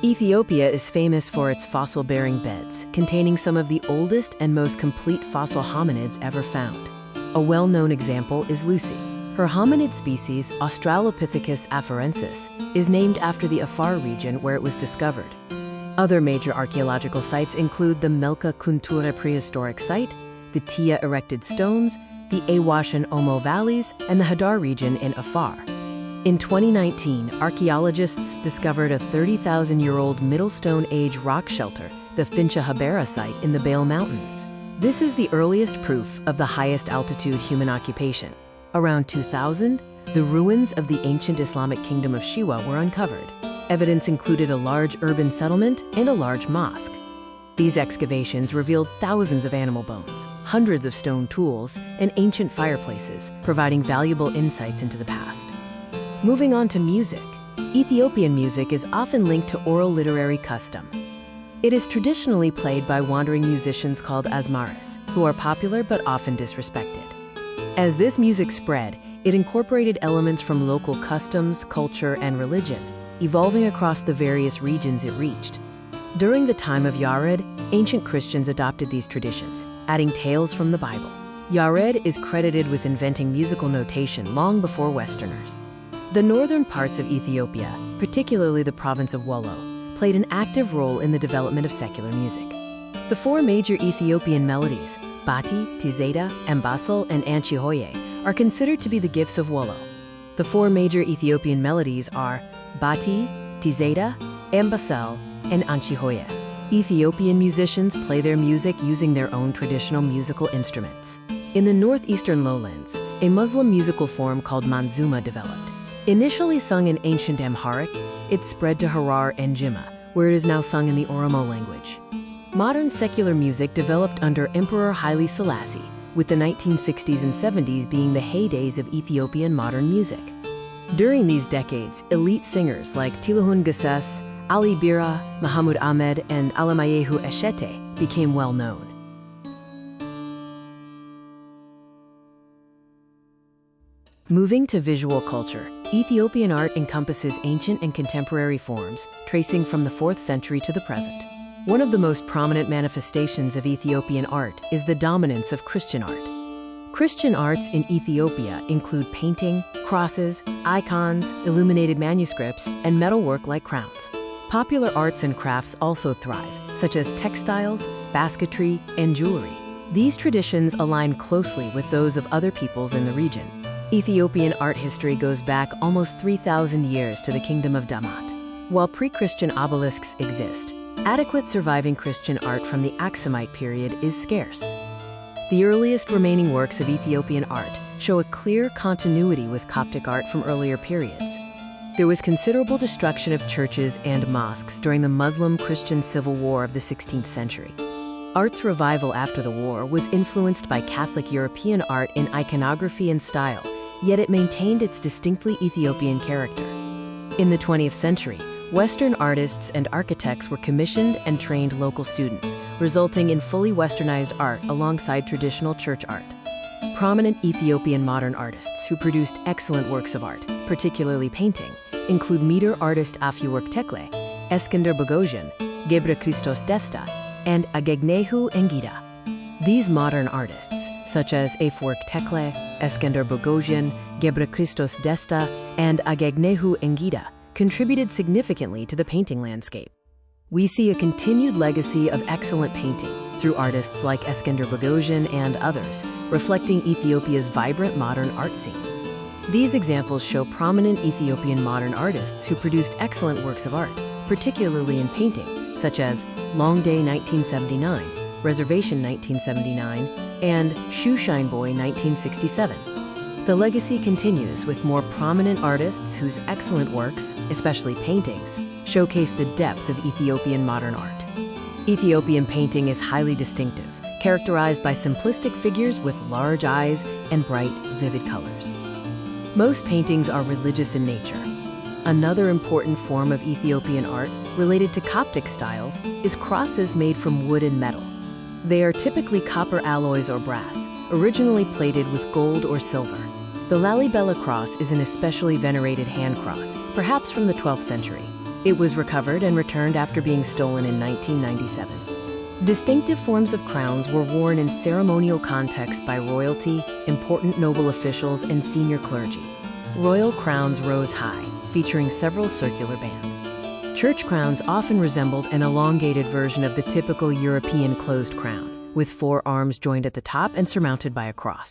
Ethiopia is famous for its fossil-bearing beds, containing some of the oldest and most complete fossil hominids ever found. A well-known example is Lucy. Her hominid species, Australopithecus afarensis, is named after the Afar region where it was discovered. Other major archaeological sites include the Melka Kuntura prehistoric site, the Tia erected stones, the Awash and Omo valleys, and the Hadar region in Afar. In 2019, archaeologists discovered a 30,000-year-old Middle Stone Age rock shelter, the Fincha Habera site in the Bale Mountains. This is the earliest proof of the highest altitude human occupation. Around 2000, the ruins of the ancient Islamic kingdom of Shiwa were uncovered. Evidence included a large urban settlement and a large mosque. These excavations revealed thousands of animal bones, hundreds of stone tools, and ancient fireplaces, providing valuable insights into the past. Moving on to music, Ethiopian music is often linked to oral literary custom. It is traditionally played by wandering musicians called asmaris, who are popular but often disrespected. As this music spread, it incorporated elements from local customs, culture, and religion, evolving across the various regions it reached. During the time of Yared, ancient Christians adopted these traditions, adding tales from the Bible. Yared is credited with inventing musical notation long before Westerners. The northern parts of Ethiopia, particularly the province of Wollo, played an active role in the development of secular music. The four major Ethiopian melodies, Bati, Tizeda, Ambasal, and Anchihoye, are considered to be the gifts of Wollo. The four major Ethiopian melodies are Bati, Tizeda, Ambasal, and Anchihoye. Ethiopian musicians play their music using their own traditional musical instruments. In the northeastern lowlands, a Muslim musical form called Manzuma developed. Initially sung in ancient Amharic, it spread to Harar and Jimma, where it is now sung in the Oromo language. Modern secular music developed under Emperor Haile Selassie, with the 1960s and 70s being the heydays of Ethiopian modern music. During these decades, elite singers like Tilahun Gesses, Ali Bira, Mahmoud Ahmed, and Alamayehu Eshete became well known. Moving to visual culture, Ethiopian art encompasses ancient and contemporary forms, tracing from the 4th century to the present. One of the most prominent manifestations of Ethiopian art is the dominance of Christian art. Christian arts in Ethiopia include painting, crosses, icons, illuminated manuscripts, and metalwork like crowns. Popular arts and crafts also thrive, such as textiles, basketry, and jewelry. These traditions align closely with those of other peoples in the region. Ethiopian art history goes back almost 3,000 years to the kingdom of Damat. While pre-Christian obelisks exist, adequate surviving Christian art from the Aksumite period is scarce. The earliest remaining works of Ethiopian art show a clear continuity with Coptic art from earlier periods. There was considerable destruction of churches and mosques during the Muslim-Christian civil war of the 16th century. Art's revival after the war was influenced by Catholic European art in iconography and style, yet it maintained its distinctly Ethiopian character. In the 20th century, Western artists and architects were commissioned and trained local students, resulting in fully westernized art alongside traditional church art. Prominent Ethiopian modern artists who produced excellent works of art, particularly painting, include meter artist Afework Tekle, Eskinder Bogosian, Gebre Christos Desta, and Agegnehu Engida. These modern artists, such as Afework Tekle, Eskinder Bogosian, Gebre Christos Desta, and Agegnehu Engida, contributed significantly to the painting landscape. We see a continued legacy of excellent painting through artists like Eskinder Bogosian and others, reflecting Ethiopia's vibrant modern art scene. These examples show prominent Ethiopian modern artists who produced excellent works of art, particularly in painting, such as Long Day 1979, Reservation 1979, and Shoeshine Boy 1967. The legacy continues with more prominent artists whose excellent works, especially paintings, showcase the depth of Ethiopian modern art. Ethiopian painting is highly distinctive, characterized by simplistic figures with large eyes and bright, vivid colors. Most paintings are religious in nature. Another important form of Ethiopian art, related to Coptic styles, is crosses made from wood and metal. They are typically copper alloys or brass, originally plated with gold or silver. The Lalibela cross is an especially venerated hand cross, perhaps from the 12th century. It was recovered and returned after being stolen in 1997. Distinctive forms of crowns were worn in ceremonial contexts by royalty, important noble officials, and senior clergy. Royal crowns rose high, featuring several circular bands. Church crowns often resembled an elongated version of the typical European closed crown, with four arms joined at the top and surmounted by a cross.